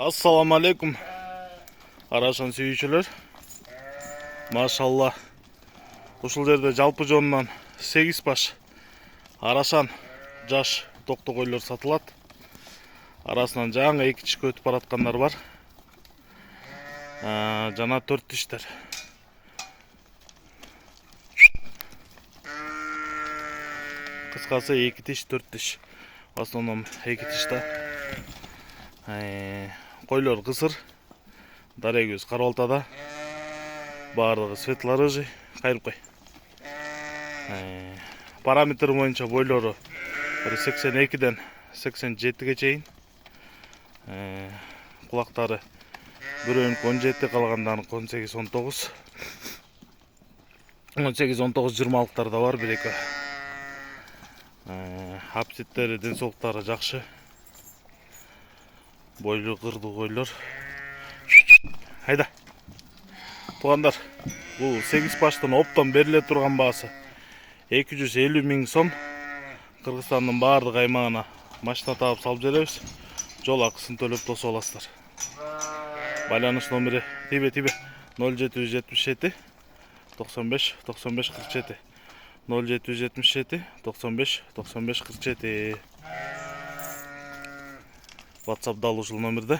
Assalamu alaikum. Арашан сүйүүчүлөр. Машалла. Ушул жерде жалпы жонунан 8 баш арашан жаш токту койлор сатылат. Арасынан жаңы 2 тишке өтүп бараткандар бар. Жана 4 тиштер. Кыскасы 2 тиш, 4 тиш. В основном 2 тишта. Койлор кысыр. Дарек өз кара ортада. Бардыгы светло-рыжий. Кайрып кой. Параметр боюнча бойлору 82ден 87ге чейин. Кулактары бирөөнүкү 17, калгандарыныкы 18-19. 18-19 20-лыктар да бар, бир-эки. Аппетиттери, ден соолуктары жакшы. Бойлуу кырдуу койлор. Хайда. Тугандар, бул 8 баштын оптон бериле турган баасы 250 миң сом. Кыргызстандын баардык аймагына машина таап салып жеребиз. Жол акысын төлөп тосуп аласыздар. Байланыш номери тибе 0777 95 95 47. 0777 95 95 47. WhatsApp дал ушул номерде.